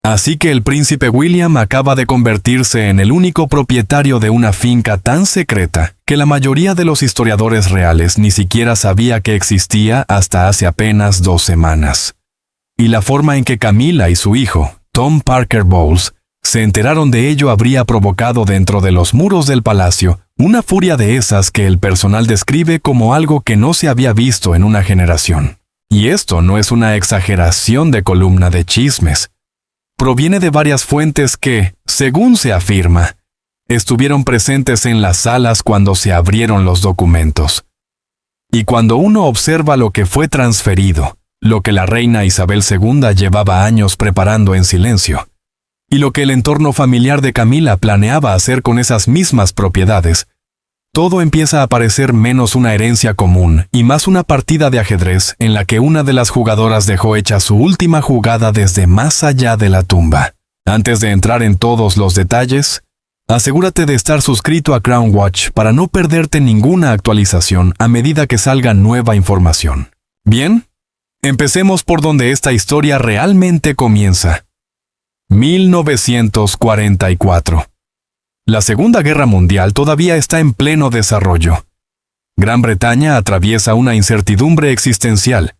Así que el príncipe William acaba de convertirse en el único propietario de una finca tan secreta que la mayoría de los historiadores reales ni siquiera sabía que existía hasta hace apenas 2 semanas. Y la forma en que Camilla y su hijo, Tom Parker Bowles, se enteraron de ello habría provocado dentro de los muros del palacio una furia de esas que el personal describe como algo que no se había visto en una generación. Y esto no es una exageración de columna de chismes. Proviene de varias fuentes que, según se afirma, estuvieron presentes en las salas cuando se abrieron los documentos. Y cuando uno observa lo que fue transferido, lo que la reina Isabel II llevaba años preparando en silencio, y lo que el entorno familiar de Camilla planeaba hacer con esas mismas propiedades, todo empieza a parecer menos una herencia común y más una partida de ajedrez en la que una de las jugadoras dejó hecha su última jugada desde más allá de la tumba. Antes de entrar en todos los detalles, asegúrate de estar suscrito a Crown Watch para no perderte ninguna actualización a medida que salga nueva información. Bien, empecemos por donde esta historia realmente comienza. 1944. La Segunda Guerra Mundial todavía está en pleno desarrollo. Gran Bretaña atraviesa una incertidumbre existencial,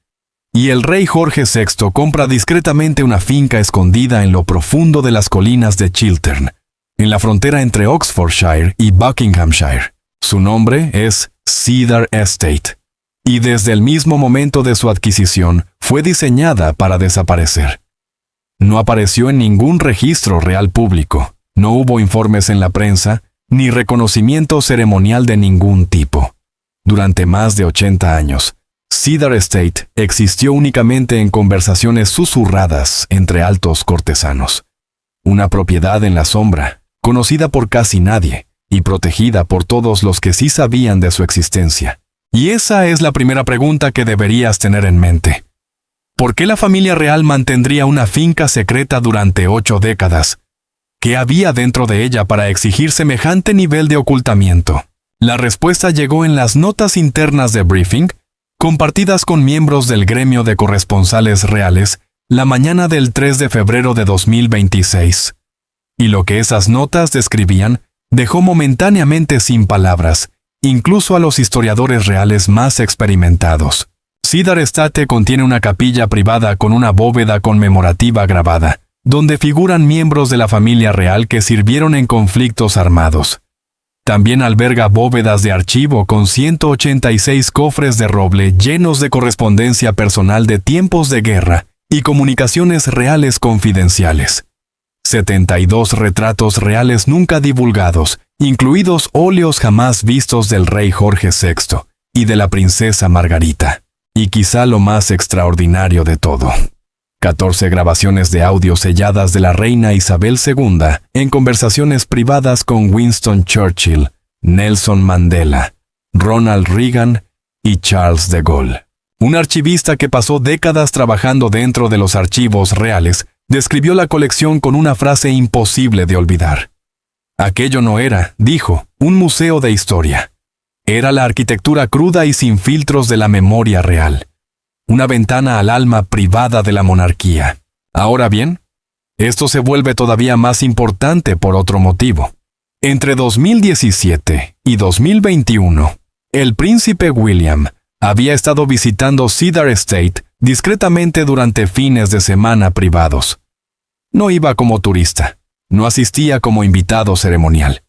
y el rey Jorge VI compra discretamente una finca escondida en lo profundo de las colinas de Chiltern, en la frontera entre Oxfordshire y Buckinghamshire. Su nombre es Cedar Estate, y desde el mismo momento de su adquisición fue diseñada para desaparecer. No apareció en ningún registro real público. No hubo informes en la prensa, ni reconocimiento ceremonial de ningún tipo. Durante más de 80 años, Cedar Estate existió únicamente en conversaciones susurradas entre altos cortesanos. Una propiedad en la sombra, conocida por casi nadie, y protegida por todos los que sí sabían de su existencia. Y esa es la primera pregunta que deberías tener en mente. ¿Por qué la familia real mantendría una finca secreta durante 8 décadas? ¿Qué había dentro de ella para exigir semejante nivel de ocultamiento? La respuesta llegó en las notas internas de briefing, compartidas con miembros del gremio de corresponsales reales la mañana del 3 de febrero de 2026. Y lo que esas notas describían dejó momentáneamente sin palabras, incluso a los historiadores reales más experimentados. Cedar Estate contiene una capilla privada con una bóveda conmemorativa grabada, donde figuran miembros de la familia real que sirvieron en conflictos armados. También alberga bóvedas de archivo con 186 cofres de roble llenos de correspondencia personal de tiempos de guerra y comunicaciones reales confidenciales. 72 retratos reales nunca divulgados, incluidos óleos jamás vistos del rey Jorge VI y de la princesa Margarita. Y quizá lo más extraordinario de todo: 14 grabaciones de audio selladas de la reina Isabel II en conversaciones privadas con Winston Churchill, Nelson Mandela, Ronald Reagan y Charles de Gaulle. Un archivista que pasó décadas trabajando dentro de los archivos reales describió la colección con una frase imposible de olvidar. Aquello no era, dijo, un museo de historia. Era la arquitectura cruda y sin filtros de la memoria real. Una ventana al alma privada de la monarquía. Ahora bien, esto se vuelve todavía más importante por otro motivo. Entre 2017 y 2021, el príncipe William había estado visitando Cedar Estate discretamente durante fines de semana privados. No iba como turista, no asistía como invitado ceremonial.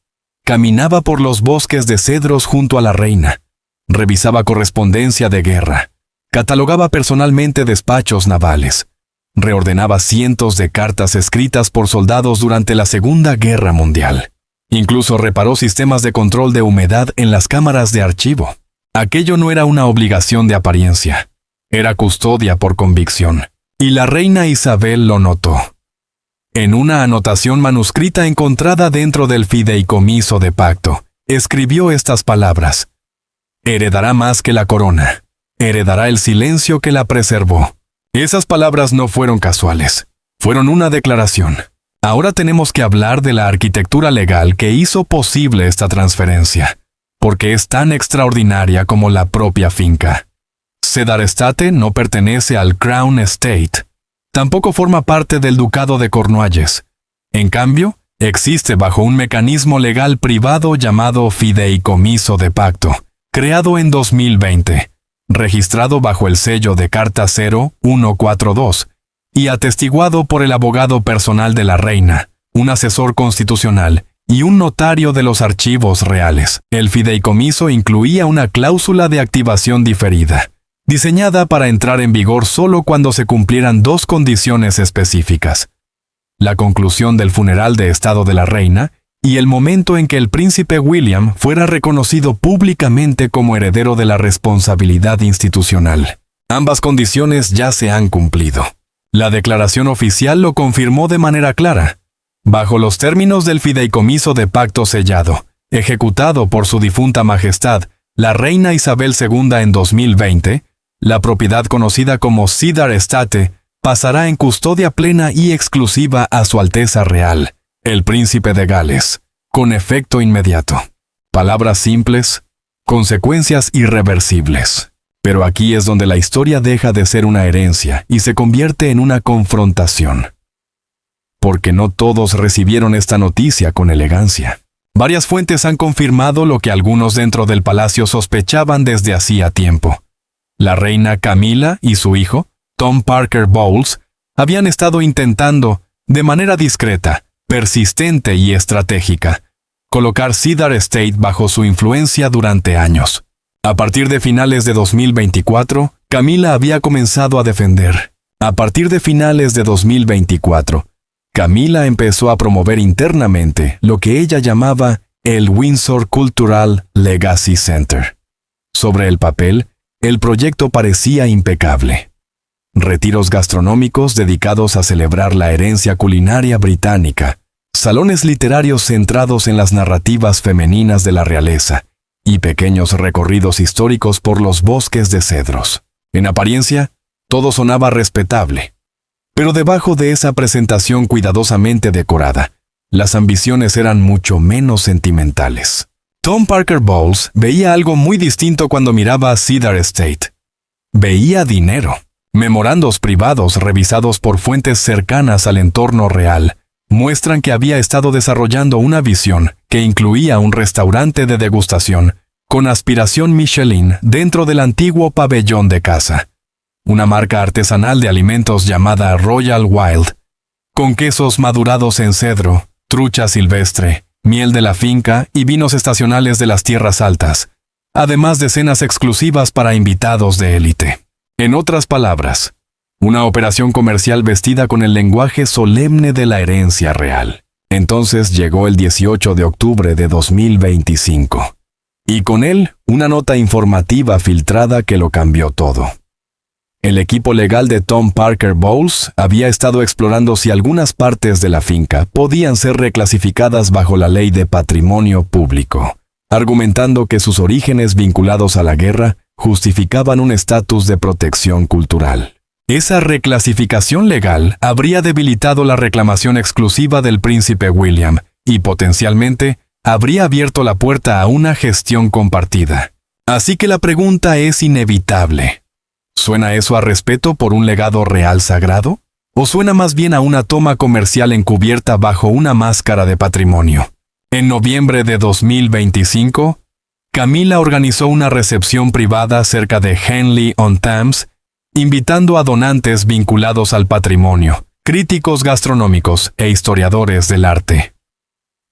Caminaba por los bosques de cedros junto a la reina, revisaba correspondencia de guerra, catalogaba personalmente despachos navales, reordenaba cientos de cartas escritas por soldados durante la Segunda Guerra Mundial. Incluso reparó sistemas de control de humedad en las cámaras de archivo. Aquello no era una obligación de apariencia, era custodia por convicción, y la reina Isabel lo notó. En una anotación manuscrita encontrada dentro del fideicomiso de pacto, escribió estas palabras: «Heredará más que la corona, heredará el silencio que la preservó». Esas palabras no fueron casuales, fueron una declaración. Ahora tenemos que hablar de la arquitectura legal que hizo posible esta transferencia, porque es tan extraordinaria como la propia finca. Cedar Estate no pertenece al Crown Estate. Tampoco forma parte del Ducado de Cornualles. En cambio, existe bajo un mecanismo legal privado llamado Fideicomiso de Pacto, creado en 2020, registrado bajo el sello de Carta 0142 y atestiguado por el abogado personal de la reina, un asesor constitucional y un notario de los archivos reales. El fideicomiso incluía una cláusula de activación diferida, diseñada para entrar en vigor solo cuando se cumplieran dos condiciones específicas: la conclusión del funeral de estado de la reina y el momento en que el príncipe William fuera reconocido públicamente como heredero de la responsabilidad institucional. Ambas condiciones ya se han cumplido. La declaración oficial lo confirmó de manera clara. Bajo los términos del fideicomiso de pacto sellado, ejecutado por su difunta majestad, la reina Isabel II en 2020, la propiedad conocida como Cedar Estate pasará en custodia plena y exclusiva a Su Alteza Real, el Príncipe de Gales, con efecto inmediato. Palabras simples, consecuencias irreversibles. Pero aquí es donde la historia deja de ser una herencia y se convierte en una confrontación. Porque no todos recibieron esta noticia con elegancia. Varias fuentes han confirmado lo que algunos dentro del palacio sospechaban desde hacía tiempo. La reina Camila y su hijo, Tom Parker Bowles, habían estado intentando, de manera discreta, persistente y estratégica, colocar Cedar Estate bajo su influencia durante años. A partir de finales de 2024, Camila había comenzado a defender. A partir de finales de 2024, Camila empezó a promover internamente lo que ella llamaba el Windsor Cultural Legacy Center. Sobre el papel, el proyecto parecía impecable. Retiros gastronómicos dedicados a celebrar la herencia culinaria británica, salones literarios centrados en las narrativas femeninas de la realeza, y pequeños recorridos históricos por los bosques de cedros. En apariencia, todo sonaba respetable. Pero debajo de esa presentación cuidadosamente decorada, las ambiciones eran mucho menos sentimentales. Tom Parker Bowles veía algo muy distinto cuando miraba a Cedar Estate. Veía dinero. Memorandos privados revisados por fuentes cercanas al entorno real muestran que había estado desarrollando una visión que incluía un restaurante de degustación con aspiración Michelin dentro del antiguo pabellón de caza, una marca artesanal de alimentos llamada Royal Wild, con quesos madurados en cedro, trucha silvestre, miel de la finca y vinos estacionales de las tierras altas, además de cenas exclusivas para invitados de élite. En otras palabras, una operación comercial vestida con el lenguaje solemne de la herencia real. Entonces llegó el 18 de octubre de 2025. Y con él, una nota informativa filtrada que lo cambió todo. El equipo legal de Tom Parker Bowles había estado explorando si algunas partes de la finca podían ser reclasificadas bajo la ley de patrimonio público, argumentando que sus orígenes vinculados a la guerra justificaban un estatus de protección cultural. Esa reclasificación legal habría debilitado la reclamación exclusiva del príncipe William y potencialmente habría abierto la puerta a una gestión compartida. Así que la pregunta es inevitable. ¿Suena eso a respeto por un legado real sagrado? ¿O suena más bien a una toma comercial encubierta bajo una máscara de patrimonio? En noviembre de 2025, Camila organizó una recepción privada cerca de Henley-on-Thames, invitando a donantes vinculados al patrimonio, críticos gastronómicos e historiadores del arte.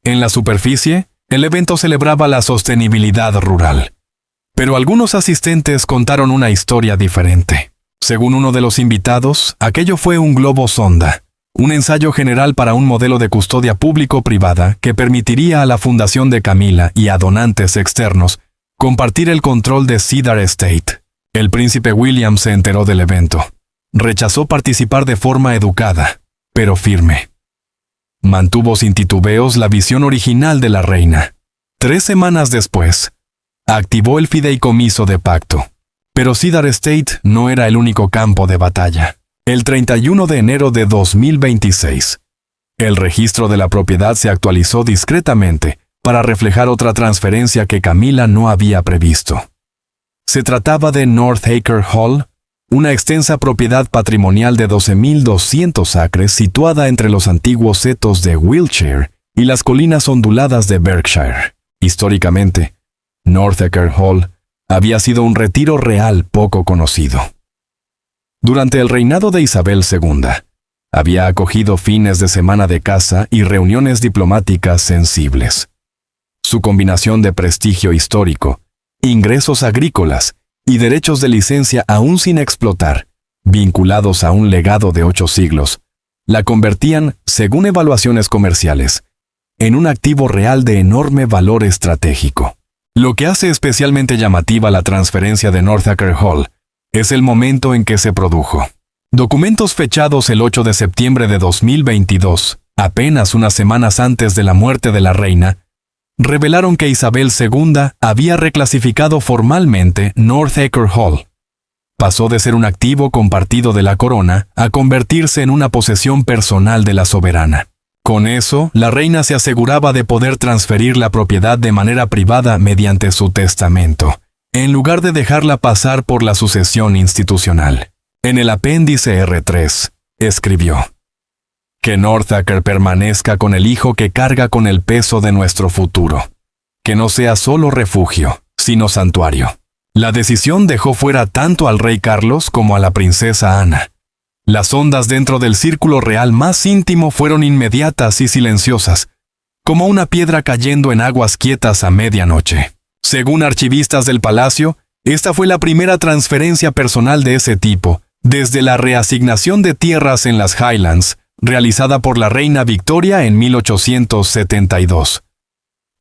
En la superficie, el evento celebraba la sostenibilidad rural. Pero algunos asistentes contaron una historia diferente. Según uno de los invitados, aquello fue un globo sonda, un ensayo general para un modelo de custodia público-privada que permitiría a la fundación de Camila y a donantes externos compartir el control de Cedar Estate. El príncipe William se enteró del evento. Rechazó participar de forma educada, pero firme. Mantuvo sin titubeos la visión original de la reina. 3 semanas después, activó el fideicomiso de pacto. Pero Cedar Estate no era el único campo de batalla. El 31 de enero de 2026, el registro de la propiedad se actualizó discretamente para reflejar otra transferencia que Camila no había previsto. Se trataba de North Acre Hall, una extensa propiedad patrimonial de 12.200 acres situada entre los antiguos setos de Wiltshire y las colinas onduladas de Berkshire. Históricamente, Northanger Hall había sido un retiro real poco conocido. Durante el reinado de Isabel II, había acogido fines de semana de caza y reuniones diplomáticas sensibles. Su combinación de prestigio histórico, ingresos agrícolas y derechos de licencia aún sin explotar, vinculados a un legado de 8 siglos, la convertían, según evaluaciones comerciales, en un activo real de enorme valor estratégico. Lo que hace especialmente llamativa la transferencia de Northanger Hall es el momento en que se produjo. Documentos fechados el 8 de septiembre de 2022, apenas unas semanas antes de la muerte de la reina, revelaron que Isabel II había reclasificado formalmente Northanger Hall. Pasó de ser un activo compartido de la corona a convertirse en una posesión personal de la soberana. Con eso, la reina se aseguraba de poder transferir la propiedad de manera privada mediante su testamento, en lugar de dejarla pasar por la sucesión institucional. En el apéndice R3, escribió: que Northanger permanezca con el hijo que carga con el peso de nuestro futuro, que no sea solo refugio, sino santuario. La decisión dejó fuera tanto al rey Carlos como a la princesa Ana. Las ondas dentro del círculo real más íntimo fueron inmediatas y silenciosas, como una piedra cayendo en aguas quietas a medianoche. Según archivistas del palacio, esta fue la primera transferencia personal de ese tipo, desde la reasignación de tierras en las Highlands, realizada por la reina Victoria en 1872.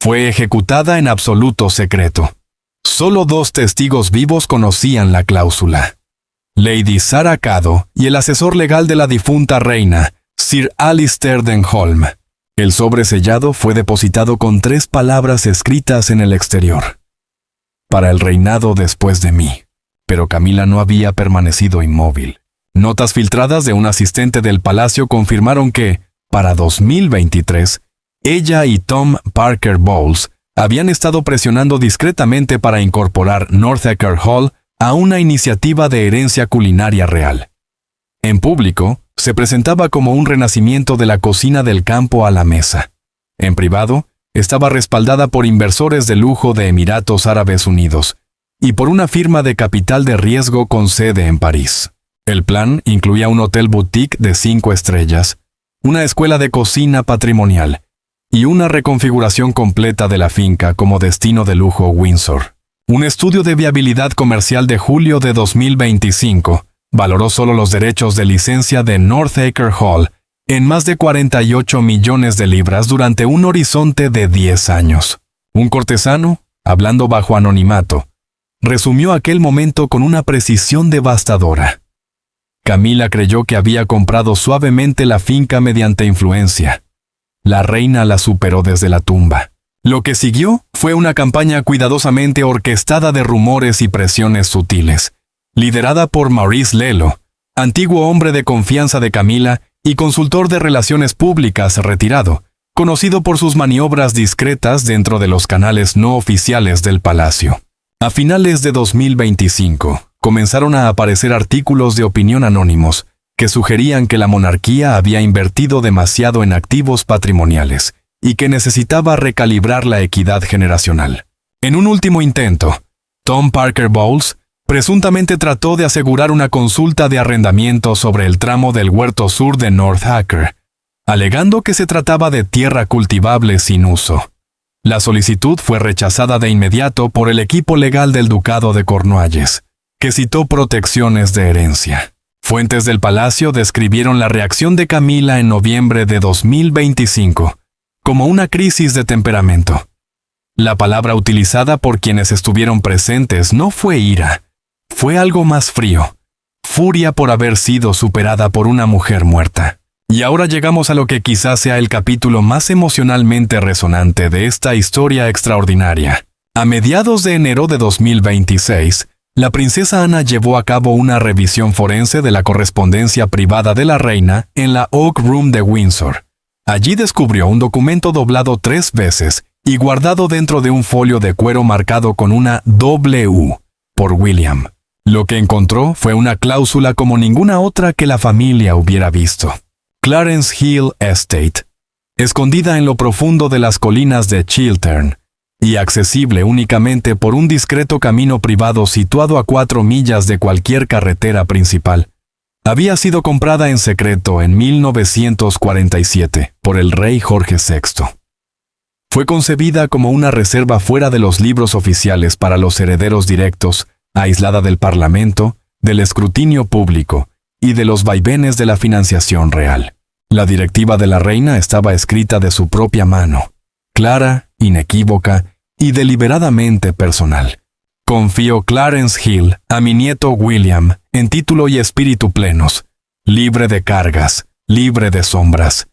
Fue ejecutada en absoluto secreto. Solo 2 testigos vivos conocían la cláusula: Lady Sarah Caddo y el asesor legal de la difunta reina, Sir Alistair Denholm. El sobre sellado fue depositado con 3 palabras escritas en el exterior: para el reinado después de mí. Pero Camila no había permanecido inmóvil. Notas filtradas de un asistente del palacio confirmaron que, para 2023, ella y Tom Parker Bowles habían estado presionando discretamente para incorporar Northanger Hall a una iniciativa de herencia culinaria real. En público, se presentaba como un renacimiento de la cocina del campo a la mesa. En privado, estaba respaldada por inversores de lujo de Emiratos Árabes Unidos y por una firma de capital de riesgo con sede en París. El plan incluía un hotel boutique de 5 estrellas, una escuela de cocina patrimonial y una reconfiguración completa de la finca como destino de lujo Windsor. Un estudio de viabilidad comercial de julio de 2025 valoró solo los derechos de licencia de Northanger Hall en más de 48 millones de libras durante un horizonte de 10 años. Un cortesano, hablando bajo anonimato, resumió aquel momento con una precisión devastadora. Camila creyó que había comprado suavemente la finca mediante influencia. La reina la superó desde la tumba. Lo que siguió fue una campaña cuidadosamente orquestada de rumores y presiones sutiles, liderada por Maurice Lelo, antiguo hombre de confianza de Camila y consultor de relaciones públicas retirado, conocido por sus maniobras discretas dentro de los canales no oficiales del palacio. A finales de 2025, comenzaron a aparecer artículos de opinión anónimos que sugerían que la monarquía había invertido demasiado en activos patrimoniales y que necesitaba recalibrar la equidad generacional. En un último intento, Tom Parker Bowles presuntamente trató de asegurar una consulta de arrendamiento sobre el tramo del huerto sur de Northanger, alegando que se trataba de tierra cultivable sin uso. La solicitud fue rechazada de inmediato por el equipo legal del Ducado de Cornualles, que citó protecciones de herencia. Fuentes del palacio describieron la reacción de Camila en noviembre de 2025 como una crisis de temperamento. La palabra utilizada por quienes estuvieron presentes no fue ira, fue algo más frío: furia por haber sido superada por una mujer muerta. Y ahora llegamos a lo que quizás sea el capítulo más emocionalmente resonante de esta historia extraordinaria. A mediados de enero de 2026, la princesa Ana llevó a cabo una revisión forense de la correspondencia privada de la reina en la Oak Room de Windsor. Allí descubrió un documento doblado 3 veces y guardado dentro de un folio de cuero marcado con una W por William. Lo que encontró fue una cláusula como ninguna otra que la familia hubiera visto. Clarence Hill Estate, escondida en lo profundo de las colinas de Chiltern, y accesible únicamente por un discreto camino privado situado a 4 millas de cualquier carretera principal, había sido comprada en secreto en 1947 por el rey Jorge VI. Fue concebida como una reserva fuera de los libros oficiales para los herederos directos, aislada del parlamento, del escrutinio público y de los vaivenes de la financiación real. La directiva de la reina estaba escrita de su propia mano, clara, inequívoca y deliberadamente personal. Confío Clarence Hill a mi nieto William, en título y espíritu plenos, libre de cargas, libre de sombras.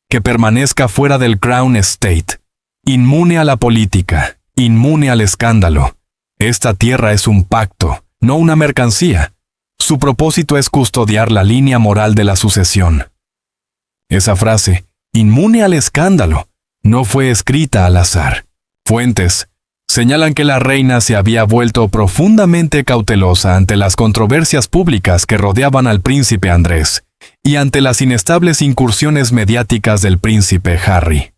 Que permanezca fuera del Crown Estate, inmune a la política, inmune al escándalo. Esta tierra es un pacto, no una mercancía. Su propósito es custodiar la línea moral de la sucesión. Esa frase, inmune al escándalo, no fue escrita al azar. Fuentes señalan que la reina se había vuelto profundamente cautelosa ante las controversias públicas que rodeaban al príncipe Andrés y ante las inestables incursiones mediáticas del príncipe Harry.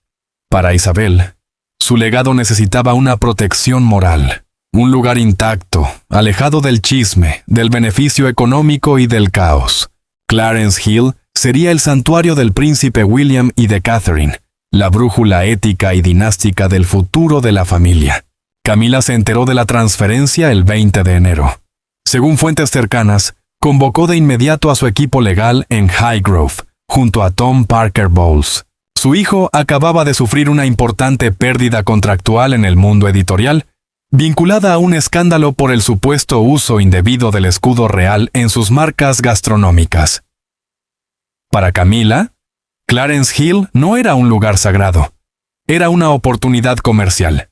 Para Isabel, su legado necesitaba una protección moral, un lugar intacto, alejado del chisme, del beneficio económico y del caos. Clarence Hill sería el santuario del príncipe William y de Catherine, la brújula ética y dinástica del futuro de la familia. Camila se enteró de la transferencia el 20 de enero. Según fuentes cercanas, convocó de inmediato a su equipo legal en Highgrove, junto a Tom Parker Bowles. Su hijo acababa de sufrir una importante pérdida contractual en el mundo editorial, vinculada a un escándalo por el supuesto uso indebido del escudo real en sus marcas gastronómicas. Para Camila, Clarence Hill no era un lugar sagrado, era una oportunidad comercial,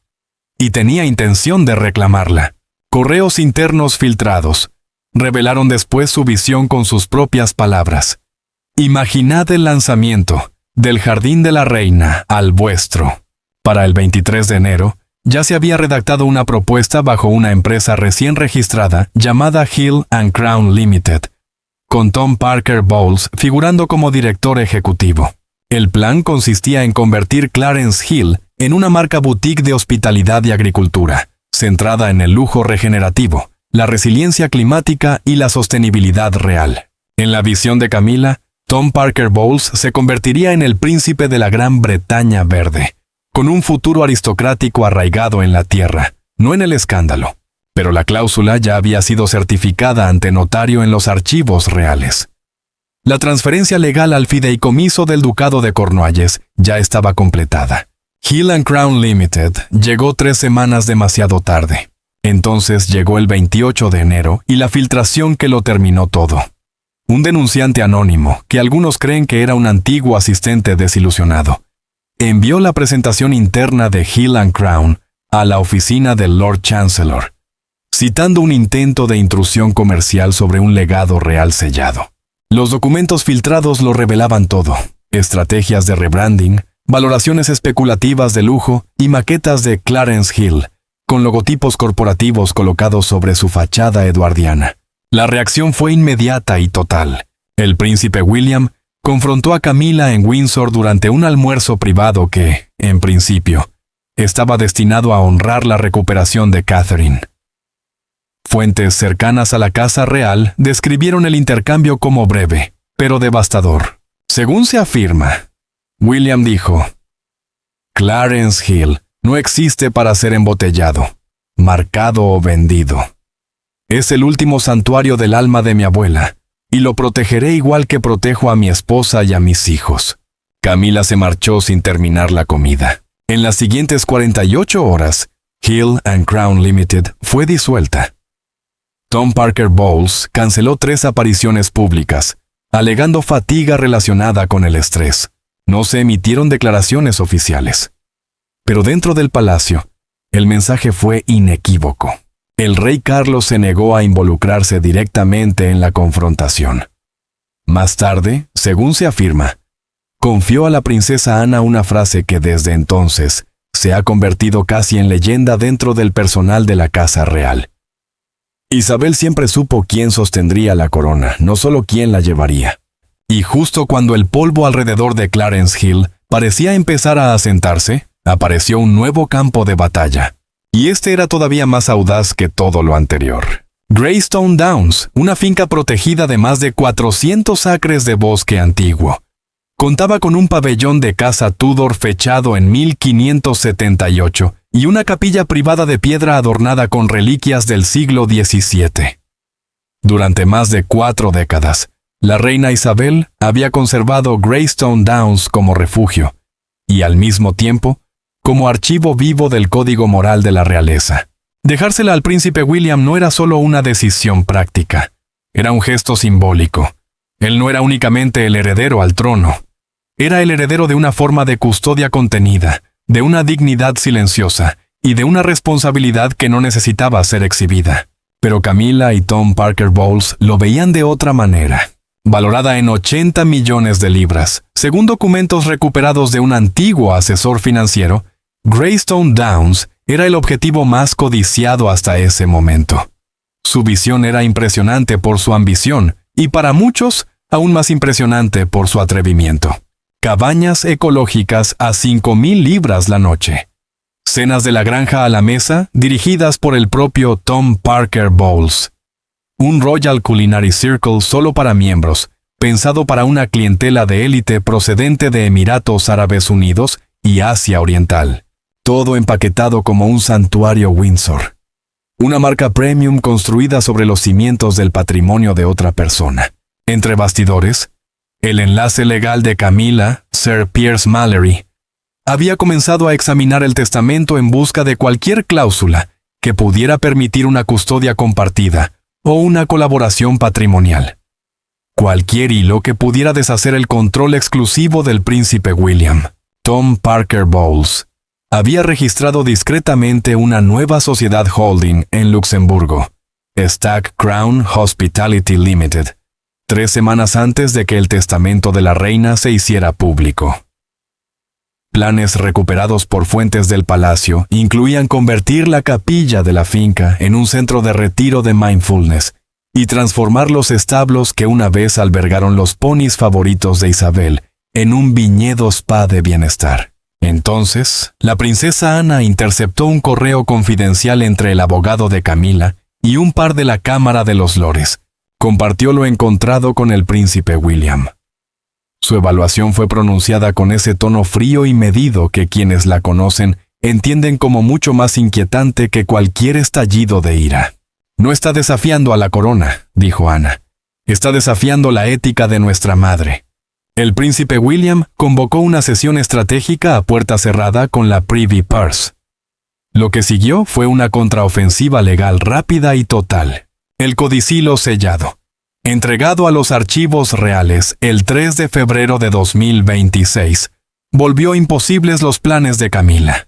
y tenía intención de reclamarla. Correos internos filtrados revelaron después su visión con sus propias palabras. Imaginad el lanzamiento del Jardín de la Reina al vuestro. Para el 23 de enero, ya se había redactado una propuesta bajo una empresa recién registrada llamada Hill & Crown Limited, con Tom Parker Bowles figurando como director ejecutivo. El plan consistía en convertir Clarence Hill en una marca boutique de hospitalidad y agricultura, centrada en el lujo regenerativo, la resiliencia climática y la sostenibilidad real. En la visión de Camila, Tom Parker Bowles se convertiría en el príncipe de la Gran Bretaña verde, con un futuro aristocrático arraigado en la tierra, no en el escándalo. Pero la cláusula ya había sido certificada ante notario en los archivos reales. La transferencia legal al fideicomiso del Ducado de Cornualles ya estaba completada. Hill & Crown Limited llegó 3 semanas demasiado tarde. Entonces llegó el 28 de enero y la filtración que lo terminó todo. Un denunciante anónimo, que algunos creen que era un antiguo asistente desilusionado, envió la presentación interna de Hill & Crown a la oficina del Lord Chancellor, citando un intento de intrusión comercial sobre un legado real sellado. Los documentos filtrados lo revelaban todo: estrategias de rebranding, valoraciones especulativas de lujo y maquetas de Clarence Hill, con logotipos corporativos colocados sobre su fachada eduardiana. La reacción fue inmediata y total. El príncipe William confrontó a Camila en Windsor durante un almuerzo privado que, en principio, estaba destinado a honrar la recuperación de Catherine. Fuentes cercanas a la Casa Real describieron el intercambio como breve, pero devastador. Según se afirma, William dijo: Clarence Hill no existe para ser embotellado, marcado o vendido. Es el último santuario del alma de mi abuela, y lo protegeré igual que protejo a mi esposa y a mis hijos. Camila se marchó sin terminar la comida. En las siguientes 48 horas, Hill & Crown Limited fue disuelta. Tom Parker Bowles canceló 3 apariciones públicas, alegando fatiga relacionada con el estrés. No se emitieron declaraciones oficiales. Pero dentro del palacio, el mensaje fue inequívoco. El rey Carlos se negó a involucrarse directamente en la confrontación. Más tarde, según se afirma, confió a la princesa Ana una frase que desde entonces se ha convertido casi en leyenda dentro del personal de la Casa Real. Isabel siempre supo quién sostendría la corona, no solo quién la llevaría. Y justo cuando el polvo alrededor de Clarence Hill parecía empezar a asentarse, apareció un nuevo campo de batalla. Y este era todavía más audaz que todo lo anterior. Greystone Downs, una finca protegida de más de 400 acres de bosque antiguo. Contaba con un pabellón de casa Tudor fechado en 1578 y una capilla privada de piedra adornada con reliquias del siglo XVII. Durante más de 4 décadas, la reina Isabel había conservado Greystone Downs como refugio y, al mismo tiempo, como archivo vivo del código moral de la realeza. Dejársela al príncipe William no era solo una decisión práctica, era un gesto simbólico. Él no era únicamente el heredero al trono, era el heredero de una forma de custodia contenida, de una dignidad silenciosa y de una responsabilidad que no necesitaba ser exhibida. Pero Camilla y Tom Parker Bowles lo veían de otra manera. Valorada en 80 millones de libras, según documentos recuperados de un antiguo asesor financiero, Greystone Downs era el objetivo más codiciado hasta ese momento. Su visión era impresionante por su ambición y para muchos aún más impresionante por su atrevimiento. Cabañas ecológicas a 5,000 libras la noche. Cenas de la granja a la mesa dirigidas por el propio Tom Parker Bowles. Un Royal Culinary Circle solo para miembros, pensado para una clientela de élite procedente de Emiratos Árabes Unidos y Asia Oriental. Todo empaquetado como un santuario Windsor. Una marca premium construida sobre los cimientos del patrimonio de otra persona. Entre bastidores, el enlace legal de Camilla, Sir Piers Mallory, había comenzado a examinar el testamento en busca de cualquier cláusula que pudiera permitir una custodia compartida o una colaboración patrimonial. Cualquier hilo que pudiera deshacer el control exclusivo del príncipe William. Tom Parker Bowles había registrado discretamente una nueva sociedad holding en Luxemburgo, Stag Crown Hospitality Limited, 3 semanas antes de que el testamento de la reina se hiciera público. Planes recuperados por fuentes del palacio incluían convertir la capilla de la finca en un centro de retiro de mindfulness y transformar los establos que una vez albergaron los ponis favoritos de Isabel en un viñedo spa de bienestar. Entonces, la princesa Ana interceptó un correo confidencial entre el abogado de Camilla y un par de la Cámara de los Lores. Compartió lo encontrado con el príncipe William. Su evaluación fue pronunciada con ese tono frío y medido que quienes la conocen entienden como mucho más inquietante que cualquier estallido de ira. «No está desafiando a la corona», dijo Ana. «Está desafiando la ética de nuestra madre». El príncipe William convocó una sesión estratégica a puerta cerrada con la Privy Purse. Lo que siguió fue una contraofensiva legal rápida y total. El codicilo sellado, entregado a los archivos reales el 3 de febrero de 2026, volvió imposibles los planes de Camilla.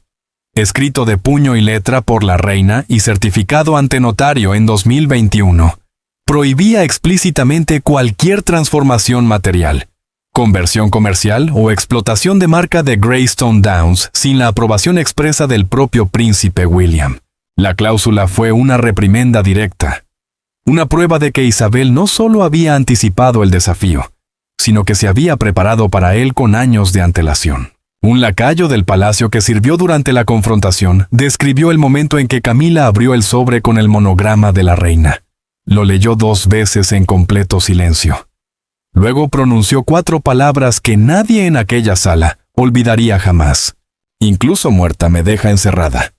Escrito de puño y letra por la reina y certificado ante notario en 2021, prohibía explícitamente cualquier transformación material, conversión comercial o explotación de marca de Greystone Downs sin la aprobación expresa del propio príncipe William. La cláusula fue una reprimenda directa. Una prueba de que Isabel no solo había anticipado el desafío, sino que se había preparado para él con años de antelación. Un lacayo del palacio que sirvió durante la confrontación describió el momento en que Camilla abrió el sobre con el monograma de la reina. Lo leyó 2 veces en completo silencio. Luego pronunció 4 palabras que nadie en aquella sala olvidaría jamás. «Incluso muerta me deja encerrada».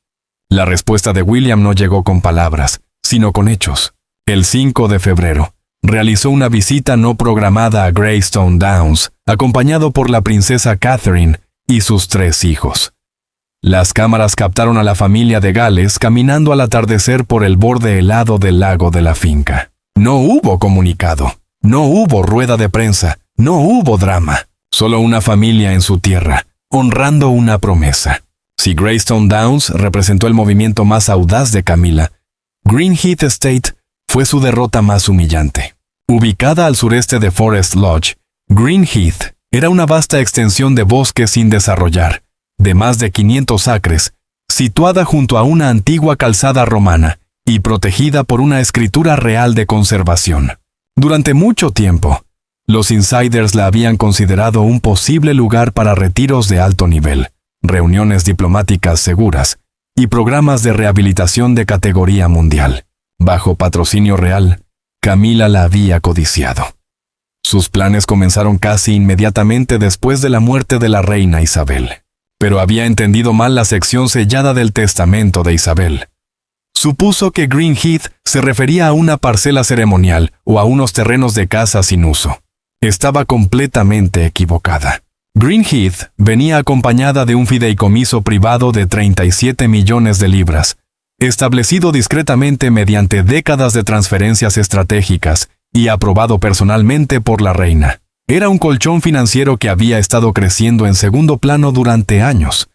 La respuesta de William no llegó con palabras, sino con hechos. El 5 de febrero, realizó una visita no programada a Greystone Downs, acompañado por la princesa Catherine y sus 3 hijos. Las cámaras captaron a la familia de Gales caminando al atardecer por el borde helado del lago de la finca. No hubo comunicado, no hubo rueda de prensa, no hubo drama. Solo una familia en su tierra, honrando una promesa. Si Greystone Downs representó el movimiento más audaz de Camilla, Greenheath Estate fue su derrota más humillante. Ubicada al sureste de Forest Lodge, Greenheath era una vasta extensión de bosque sin desarrollar, de más de 500 acres, situada junto a una antigua calzada romana y protegida por una escritura real de conservación. Durante mucho tiempo, los insiders la habían considerado un posible lugar para retiros de alto nivel, reuniones diplomáticas seguras y programas de rehabilitación de categoría mundial. Bajo patrocinio real, Camila la había codiciado. Sus planes comenzaron casi inmediatamente después de la muerte de la reina Isabel. Pero había entendido mal la sección sellada del testamento de Isabel. Supuso que Greenheath se refería a una parcela ceremonial o a unos terrenos de caza sin uso. Estaba completamente equivocada. Greenheath venía acompañada de un fideicomiso privado de 37 millones de libras, establecido discretamente mediante décadas de transferencias estratégicas y aprobado personalmente por la reina. Era un colchón financiero que había estado creciendo en segundo plano durante años,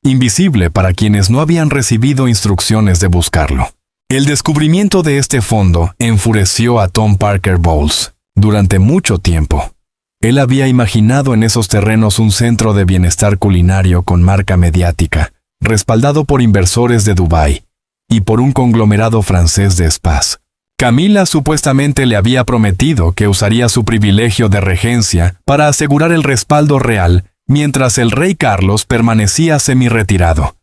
invisible para quienes no habían recibido instrucciones de buscarlo. El descubrimiento de este fondo enfureció a Tom Parker Bowles. Durante mucho tiempo, él había imaginado en esos terrenos un centro de bienestar culinario con marca mediática, respaldado por inversores de Dubái y por un conglomerado francés de spas. Camila supuestamente le había prometido que usaría su privilegio de regencia para asegurar el respaldo real mientras el rey Carlos permanecía semi-retirado.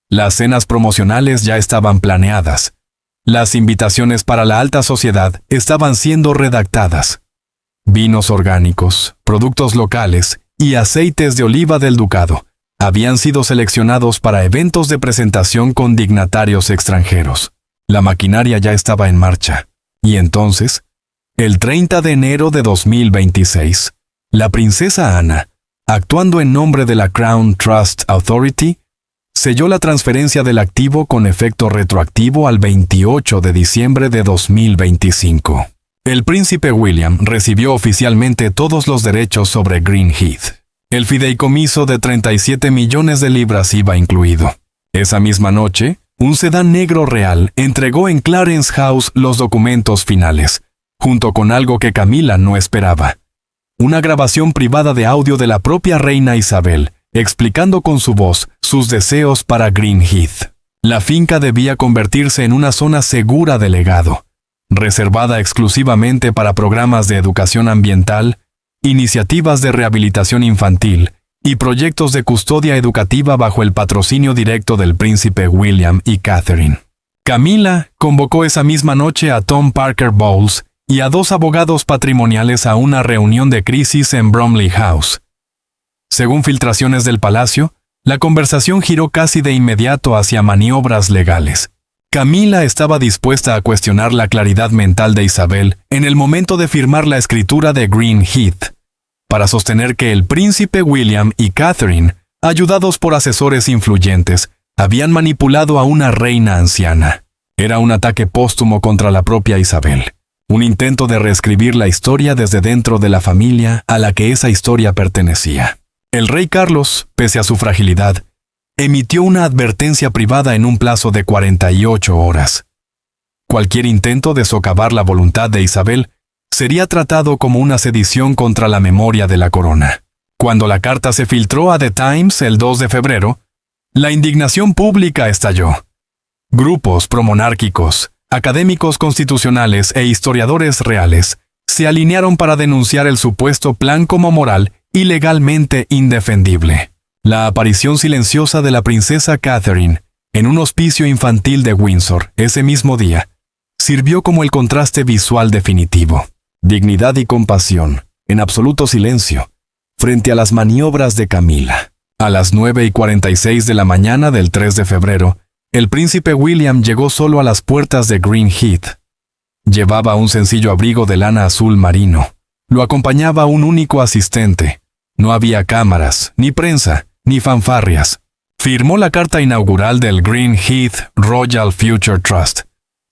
Las cenas promocionales ya estaban planeadas. Las invitaciones para la alta sociedad estaban siendo redactadas. Vinos orgánicos, productos locales y aceites de oliva del ducado habían sido seleccionados para eventos de presentación con dignatarios extranjeros. La maquinaria ya estaba en marcha. Y entonces, el 30 de enero de 2026, la princesa Ana, actuando en nombre de la Crown Trust Authority, selló la transferencia del activo con efecto retroactivo al 28 de diciembre de 2025. El príncipe William recibió oficialmente todos los derechos sobre Greenheath. El fideicomiso de 37 millones de libras iba incluido. Esa misma noche, un sedán negro real entregó en Clarence House los documentos finales, junto con algo que Camila no esperaba. Una grabación privada de audio de la propia reina Isabel, explicando con su voz sus deseos para Greenheath. La finca debía convertirse en una zona segura de legado, reservada exclusivamente para programas de educación ambiental, iniciativas de rehabilitación infantil y proyectos de custodia educativa bajo el patrocinio directo del príncipe William y Catherine. Camila convocó esa misma noche a Tom Parker Bowles y a 2 abogados patrimoniales a una reunión de crisis en Bromley House. Según filtraciones del palacio, la conversación giró casi de inmediato hacia maniobras legales. Camila estaba dispuesta a cuestionar la claridad mental de Isabel en el momento de firmar la escritura de Greenheath, para sostener que el príncipe William y Catherine, ayudados por asesores influyentes, habían manipulado a una reina anciana. Era un ataque póstumo contra la propia Isabel, un intento de reescribir la historia desde dentro de la familia a la que esa historia pertenecía. El rey Carlos, pese a su fragilidad, emitió una advertencia privada en un plazo de 48 horas. Cualquier intento de socavar la voluntad de Isabel sería tratado como una sedición contra la memoria de la corona. Cuando la carta se filtró a The Times el 2 de febrero, la indignación pública estalló. Grupos promonárquicos, académicos constitucionales e historiadores reales se alinearon para denunciar el supuesto plan como moral y legalmente indefendible. La aparición silenciosa de la princesa Catherine en un hospicio infantil de Windsor ese mismo día sirvió como el contraste visual definitivo. Dignidad y compasión, en absoluto silencio, frente a las maniobras de Camila. A las 9:46 de la mañana del 3 de febrero, el príncipe William llegó solo a las puertas de Greenheath. Llevaba un sencillo abrigo de lana azul marino. Lo acompañaba un único asistente. No había cámaras, ni prensa, ni fanfarrias. Firmó la carta inaugural del Greenheath Royal Future Trust,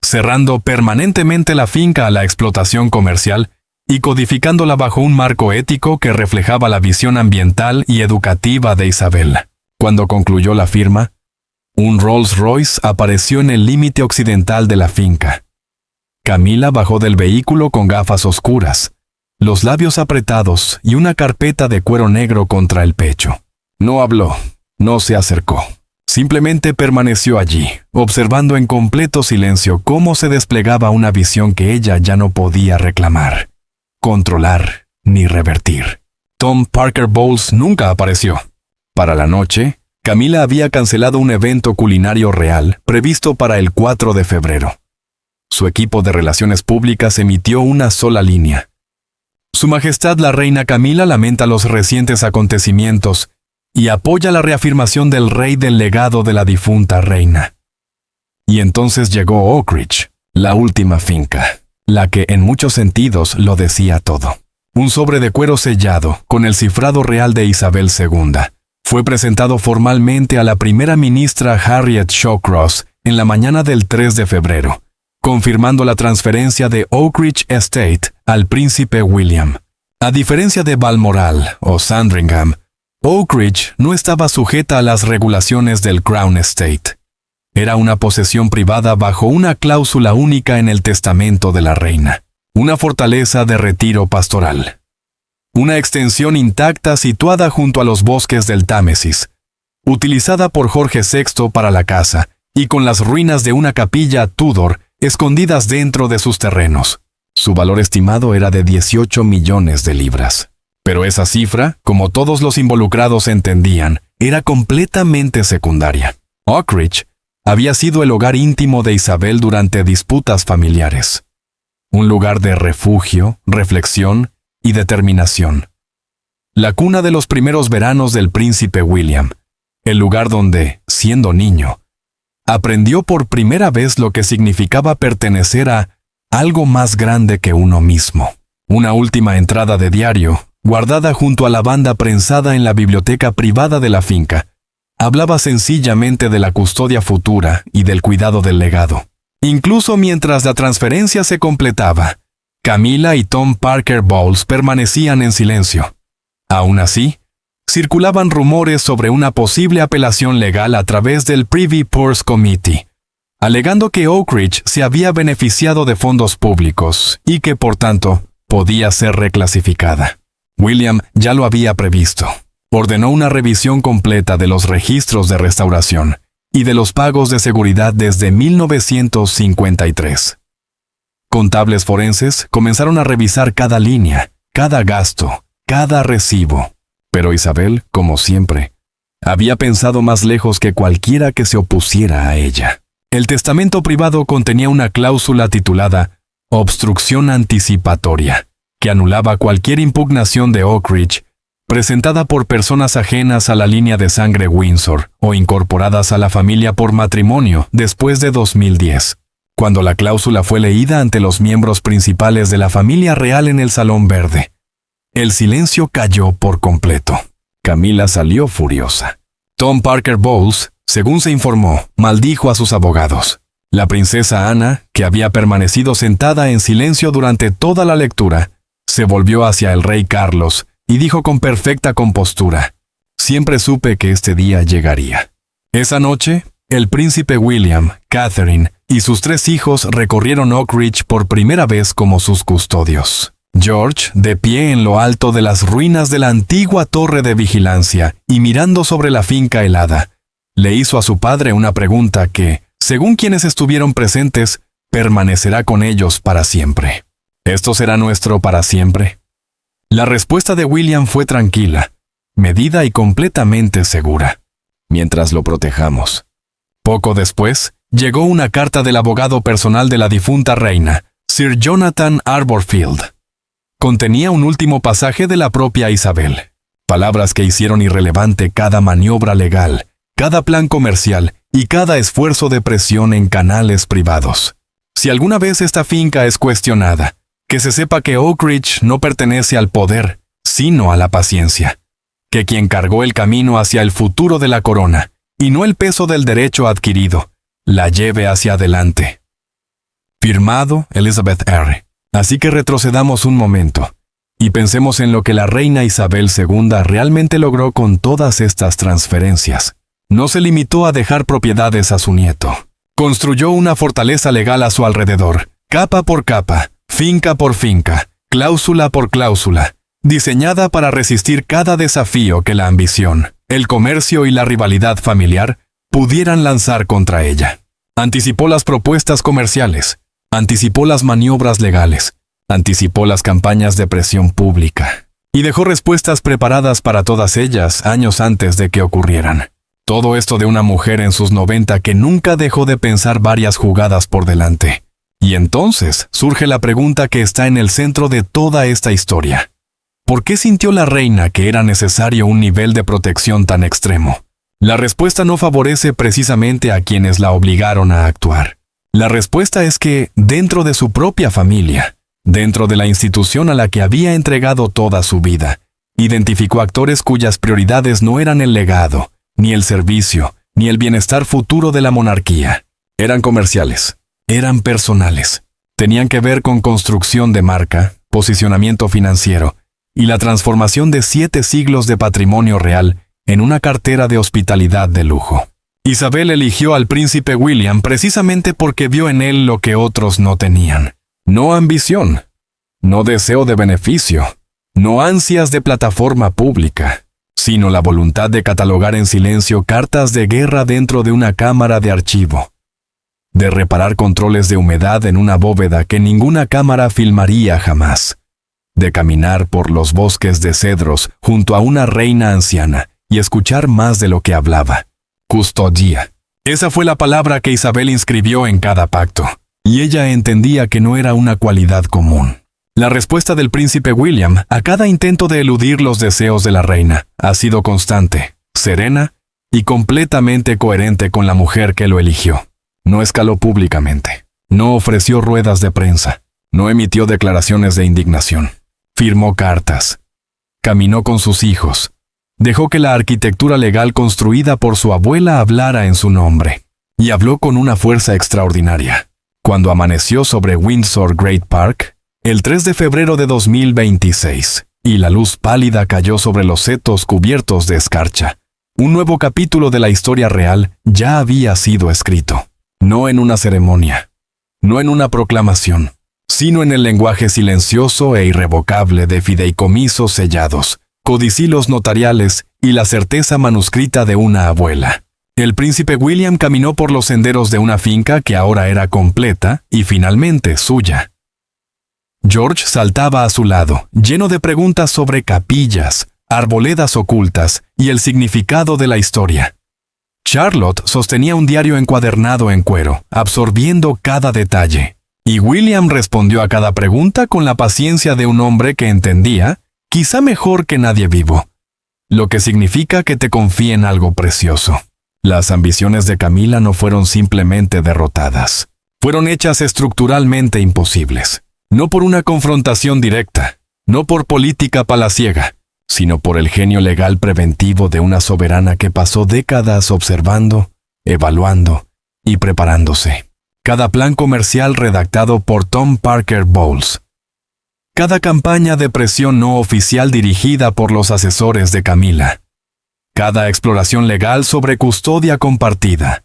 cerrando permanentemente la finca a la explotación comercial y codificándola bajo un marco ético que reflejaba la visión ambiental y educativa de Isabel. Cuando concluyó la firma, un Rolls Royce apareció en el límite occidental de la finca. Camila bajó del vehículo con gafas oscuras, los labios apretados y una carpeta de cuero negro contra el pecho. No habló, no se acercó. Simplemente permaneció allí, observando en completo silencio cómo se desplegaba una visión que ella ya no podía reclamar, controlar ni revertir. Tom Parker Bowles nunca apareció. Para la noche, Camila había cancelado un evento culinario real previsto para el 4 de febrero. Su equipo de relaciones públicas emitió una sola línea. Su Majestad la Reina Camila lamenta los recientes acontecimientos y apoya la reafirmación del rey del legado de la difunta reina. Y entonces llegó Oak Ridge, la última finca, la que en muchos sentidos lo decía todo. Un sobre de cuero sellado, con el cifrado real de Isabel II, fue presentado formalmente a la primera ministra Harriet Shawcross en la mañana del 3 de febrero, confirmando la transferencia de Oak Ridge Estate al príncipe William. A diferencia de Balmoral o Sandringham, Oak Ridge no estaba sujeta a las regulaciones del Crown Estate. Era una posesión privada bajo una cláusula única en el testamento de la reina, una fortaleza de retiro pastoral. Una extensión intacta situada junto a los bosques del Támesis, utilizada por Jorge VI para la caza y con las ruinas de una capilla Tudor escondidas dentro de sus terrenos. Su valor estimado era de 18 millones de libras. Pero esa cifra, como todos los involucrados entendían, era completamente secundaria. Oak Ridge había sido el hogar íntimo de Isabel durante disputas familiares. Un lugar de refugio, reflexión y determinación. La cuna de los primeros veranos del príncipe William, el lugar donde, siendo niño, aprendió por primera vez lo que significaba pertenecer a algo más grande que uno mismo. Una última entrada de diario, guardada junto a la banda prensada en la biblioteca privada de la finca, hablaba sencillamente de la custodia futura y del cuidado del legado. Incluso mientras la transferencia se completaba, Camila y Tom Parker Bowles permanecían en silencio. Aún así, circulaban rumores sobre una posible apelación legal a través del Privy Purse Committee, alegando que Oak Ridge se había beneficiado de fondos públicos y que, por tanto, podía ser reclasificada. William ya lo había previsto. Ordenó una revisión completa de los registros de restauración y de los pagos de seguridad desde 1953. Contables forenses comenzaron a revisar cada línea, cada gasto, cada recibo. Pero Isabel, como siempre, había pensado más lejos que cualquiera que se opusiera a ella. El testamento privado contenía una cláusula titulada Obstrucción Anticipatoria, que anulaba cualquier impugnación de Oak Ridge presentada por personas ajenas a la línea de sangre Windsor o incorporadas a la familia por matrimonio después de 2010. Cuando la cláusula fue leída ante los miembros principales de la familia real en el Salón Verde, el silencio cayó por completo. Camila salió furiosa. Tom Parker Bowles, según se informó, maldijo a sus abogados. La princesa Ana, que había permanecido sentada en silencio durante toda la lectura, se volvió hacia el rey Carlos y dijo con perfecta compostura: «Siempre supe que este día llegaría». Esa noche, el príncipe William, Catherine y sus 3 hijos recorrieron Oak Ridge por primera vez como sus custodios. George, de pie en lo alto de las ruinas de la antigua torre de vigilancia y mirando sobre la finca helada, le hizo a su padre una pregunta que, según quienes estuvieron presentes, permanecerá con ellos para siempre. ¿Esto será nuestro para siempre? La respuesta de William fue tranquila, medida y completamente segura. Mientras lo protejamos. Poco después, llegó una carta del abogado personal de la difunta reina, Sir Jonathan Arborfield. Contenía un último pasaje de la propia Isabel, palabras que hicieron irrelevante cada maniobra legal, cada plan comercial y cada esfuerzo de presión en canales privados. Si alguna vez esta finca es cuestionada, que se sepa que Oak Ridge no pertenece al poder, sino a la paciencia. Que quien cargó el camino hacia el futuro de la corona, y no el peso del derecho adquirido, la lleve hacia adelante. Firmado Elizabeth R. Así que retrocedamos un momento, y pensemos en lo que la reina Isabel II realmente logró con todas estas transferencias. No se limitó a dejar propiedades a su nieto. Construyó una fortaleza legal a su alrededor, capa por capa, finca por finca, cláusula por cláusula, diseñada para resistir cada desafío que la ambición, el comercio y la rivalidad familiar pudieran lanzar contra ella. Anticipó las propuestas comerciales, anticipó las maniobras legales, anticipó las campañas de presión pública y dejó respuestas preparadas para todas ellas años antes de que ocurrieran. Todo esto de una mujer en sus 90 que nunca dejó de pensar varias jugadas por delante. Y entonces surge la pregunta que está en el centro de toda esta historia. ¿Por qué sintió la reina que era necesario un nivel de protección tan extremo? La respuesta no favorece precisamente a quienes la obligaron a actuar. La respuesta es que, dentro de su propia familia, dentro de la institución a la que había entregado toda su vida, identificó actores cuyas prioridades no eran el legado, ni el servicio, ni el bienestar futuro de la monarquía. Eran comerciales, eran personales, tenían que ver con construcción de marca, posicionamiento financiero y la transformación de 7 siglos de patrimonio real en una cartera de hospitalidad de lujo. Isabel eligió al príncipe William precisamente porque vio en él lo que otros no tenían. No ambición, no deseo de beneficio, no ansias de plataforma pública, sino la voluntad de catalogar en silencio cartas de guerra dentro de una cámara de archivo, de reparar controles de humedad en una bóveda que ninguna cámara filmaría jamás, de caminar por los bosques de cedros junto a una reina anciana y escuchar más de lo que hablaba. Custodia. Esa fue la palabra que Isabel inscribió en cada pacto, y ella entendía que no era una cualidad común. La respuesta del príncipe William a cada intento de eludir los deseos de la reina ha sido constante, serena y completamente coherente con la mujer que lo eligió. No escaló públicamente, no ofreció ruedas de prensa, no emitió declaraciones de indignación, firmó cartas, caminó con sus hijos, dejó que la arquitectura legal construida por su abuela hablara en su nombre, y habló con una fuerza extraordinaria. Cuando amaneció sobre Windsor Great Park, el 3 de febrero de 2026, y la luz pálida cayó sobre los setos cubiertos de escarcha, un nuevo capítulo de la historia real ya había sido escrito. No en una ceremonia, no en una proclamación, sino en el lenguaje silencioso e irrevocable de fideicomisos sellados, codicilios notariales y la certeza manuscrita de una abuela. El príncipe William caminó por los senderos de una finca que ahora era completa y finalmente suya. George saltaba a su lado, lleno de preguntas sobre capillas, arboledas ocultas y el significado de la historia. Charlotte sostenía un diario encuadernado en cuero, absorbiendo cada detalle, y William respondió a cada pregunta con la paciencia de un hombre que entendía, quizá mejor que nadie vivo, lo que significa que te confíen algo precioso. Las ambiciones de Camila no fueron simplemente derrotadas, fueron hechas estructuralmente imposibles. No por una confrontación directa, no por política palaciega, sino por el genio legal preventivo de una soberana que pasó décadas observando, evaluando y preparándose. Cada plan comercial redactado por Tom Parker Bowles. Cada campaña de presión no oficial dirigida por los asesores de Camila. Cada exploración legal sobre custodia compartida.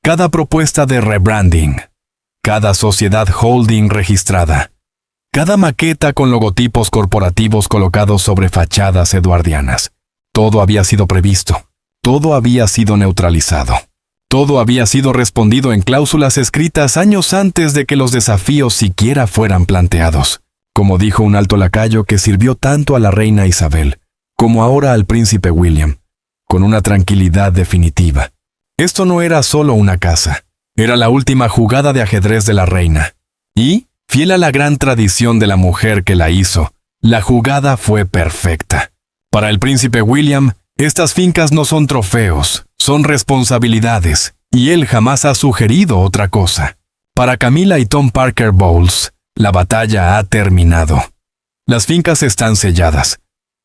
Cada propuesta de rebranding. Cada sociedad holding registrada. Cada maqueta con logotipos corporativos colocados sobre fachadas eduardianas. Todo había sido previsto. Todo había sido neutralizado. Todo había sido respondido en cláusulas escritas años antes de que los desafíos siquiera fueran planteados. Como dijo un alto lacayo que sirvió tanto a la reina Isabel, como ahora al príncipe William, con una tranquilidad definitiva. Esto no era solo una casa. Era la última jugada de ajedrez de la reina. Y, fiel a la gran tradición de la mujer que la hizo, la jugada fue perfecta. Para el príncipe William, estas fincas no son trofeos, son responsabilidades, y él jamás ha sugerido otra cosa. Para Camila y Tom Parker Bowles, la batalla ha terminado. Las fincas están selladas.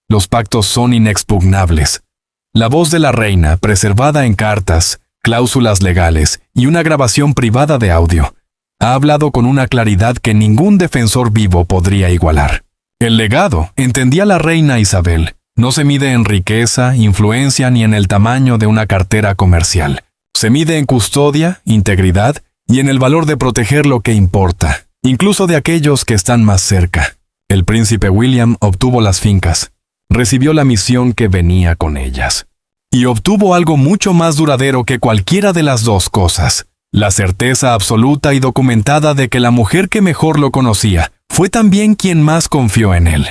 Los pactos son inexpugnables. La voz de la reina, preservada en cartas, cláusulas legales y una grabación privada de audio, ha hablado con una claridad que ningún defensor vivo podría igualar. El legado, entendía la reina Isabel, no se mide en riqueza, influencia ni en el tamaño de una cartera comercial. Se mide en custodia, integridad y en el valor de proteger lo que importa, incluso de aquellos que están más cerca. El príncipe William obtuvo las fincas, recibió la misión que venía con ellas. y obtuvo algo mucho más duradero que cualquiera de las dos cosas: la certeza absoluta y documentada de que la mujer que mejor lo conocía fue también quien más confió en él.